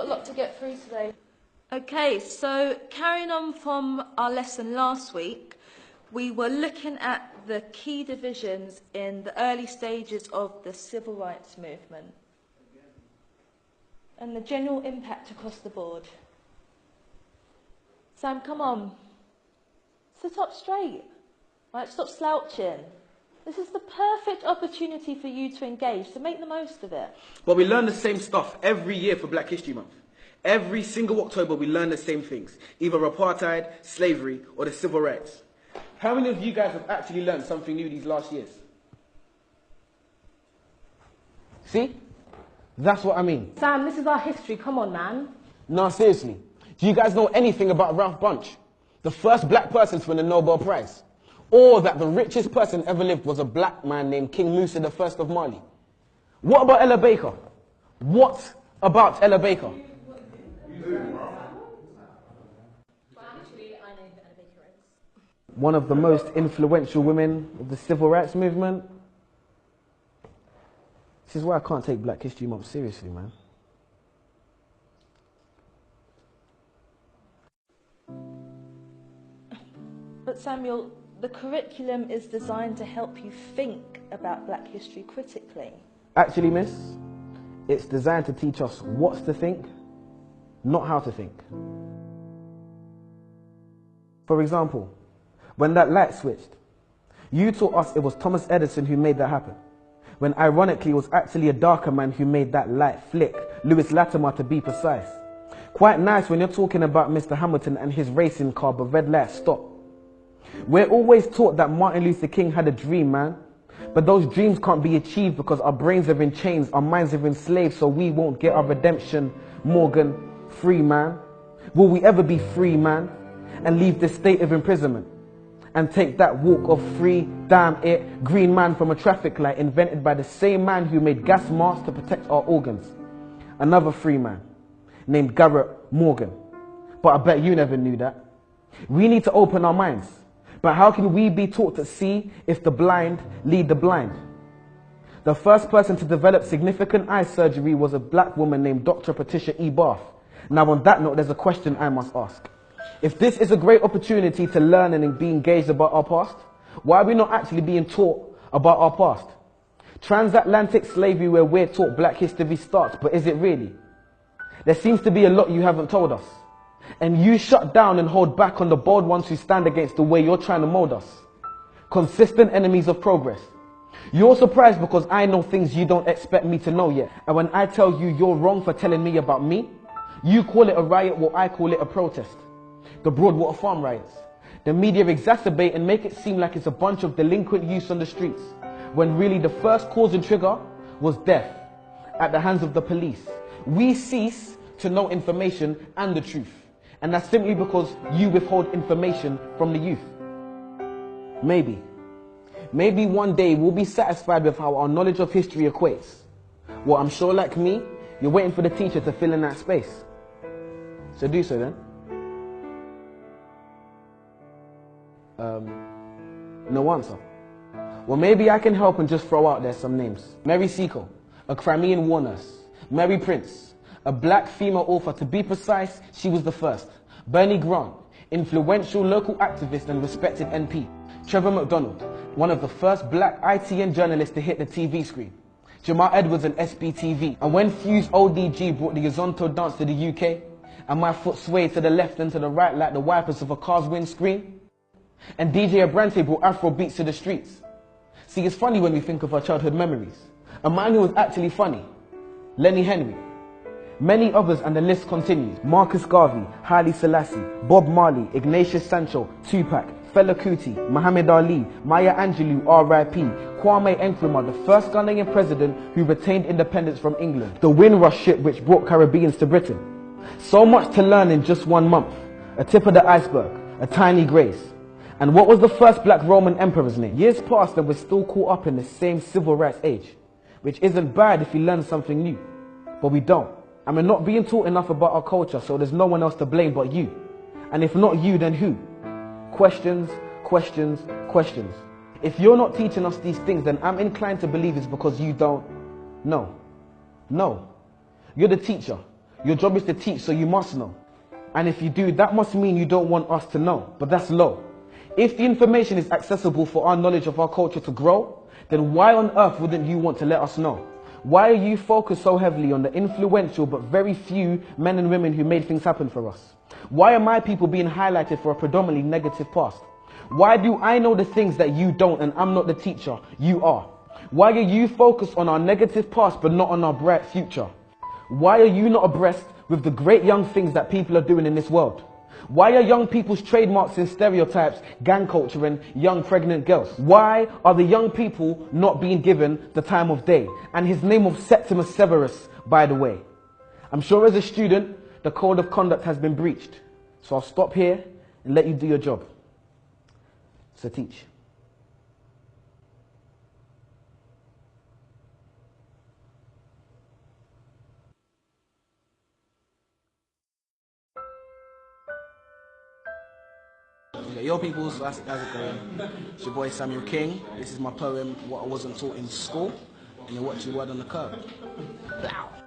got a lot to get through today. Okay, so carrying on from our lesson last week, we were looking at the key divisions in the early stages of the civil rights movement and the general impact across the board. Sam, come on. Sit up straight. Right, stop slouching. This is the perfect opportunity for you to engage, so make the most of it. But we learn the same stuff every year for Black History Month. Every single October we learn the same things, either apartheid, slavery, or the civil rights. How many of you guys have actually learned something new these last years? See? That's what I mean. Sam, this is our history, come on, man. No, seriously. Do you guys know anything about Ralph Bunche? The first black person to win a Nobel Prize? Or that the richest person ever lived was a black man named King Musa I of Mali? What about Ella Baker? What about Ella Baker? One of the most influential women of the civil rights movement. This is why I can't take Black History Month seriously, man. But Samuel, the curriculum is designed to help you think about Black history critically. Actually, miss, it's designed to teach us what to think, not how to think. For example, when that light switched, you taught us it was Thomas Edison who made that happen, when ironically it was actually a darker man who made that light flick, Lewis Latimer to be precise. Quite nice when you're talking about Mr. Hamilton and his racing car, but red light stop. We're always taught that Martin Luther King had a dream, man. But those dreams can't be achieved because our brains are in chains, our minds are enslaved, so we won't get our redemption. Morgan, free man. Will we ever be free, man? And leave this state of imprisonment? And take that walk of free, damn it, green man from a traffic light invented by the same man who made gas masks to protect our organs. Another free man named Garrett Morgan. But I bet you never knew that. We need to open our minds. But how can we be taught to see if the blind lead the blind? The first person to develop significant eye surgery was a black woman named Dr. Patricia E. Bath. Now on that note, there's a question I must ask. If this is a great opportunity to learn and be engaged about our past, why are we not actually being taught about our past? Transatlantic slavery, where we're taught Black history starts, but is it really? There seems to be a lot you haven't told us. And you shut down and hold back on the bold ones who stand against the way you're trying to mold us. Consistent enemies of progress. You're surprised because I know things you don't expect me to know yet. And when I tell you you're wrong for telling me about me, you call it a riot while I call it a protest. The Broadwater Farm riots. The media exacerbate and make it seem like it's a bunch of delinquent youths on the streets, when really the first cause and trigger was death at the hands of the police. We cease to know information and the truth. And that's simply because you withhold information from the youth. Maybe one day we'll be satisfied with how our knowledge of history equates. Well, I'm sure like me, you're waiting for the teacher to fill in that space. So do so then. No answer. Well, maybe I can help and just throw out there some names. Mary Seacole, a Crimean war nurse. Mary Prince, a black female author. To be precise, she was the first. Bernie Grant, influential local activist and respected MP. Trevor McDonald, one of the first black ITN journalists to hit the TV screen. Jamal Edwards and SBTV. And when Fuse ODG brought the Yazonto dance to the UK, and my foot swayed to the left and to the right like the wipers of a car's windscreen, and DJ Abrante brought Afro beats to the streets. See, it's funny when we think of our childhood memories. A man who was actually funny, Lenny Henry. Many others, and the list continues. Marcus Garvey, Haile Selassie, Bob Marley, Ignatius Sancho, Tupac, Fela Kuti, Muhammad Ali, Maya Angelou, R.I.P., Kwame Nkrumah, the first Ghanaian president who retained independence from England, the Windrush ship which brought Caribbeans to Britain. So much to learn in just 1 month. A tip of the iceberg, a tiny grace. And what was the first black Roman emperor's name? Years passed and we're still caught up in the same civil rights age, which isn't bad if you learn something new, but we don't. And we're not being taught enough about our culture, so there's no one else to blame but you. And if not you, then who? Questions, questions, questions. If you're not teaching us these things, then I'm inclined to believe it's because you don't know. No. You're the teacher. Your job is to teach, so you must know. And if you do, that must mean you don't want us to know, but that's low. If the information is accessible for our knowledge of our culture to grow, then why on earth wouldn't you want to let us know? Why are you focused so heavily on the influential but very few men and women who made things happen for us? Why are my people being highlighted for a predominantly negative past? Why do I know the things that you don't and I'm not the teacher, you are? Why are you focused on our negative past but not on our bright future? Why are you not abreast with the great young things that people are doing in this world? Why are young people's trademarks and stereotypes gang culture and young pregnant girls? Why are the young people not being given the time of day? And his name of Septimus Severus, by the way. I'm sure as a student, the code of conduct has been breached. So I'll stop here and let you do your job. So teach. Okay, yo peoples, how's it going? It's your boy Samuel King. This is my poem, What I Wasn't Taught in School. And you're watching Word on the Curb. Bow.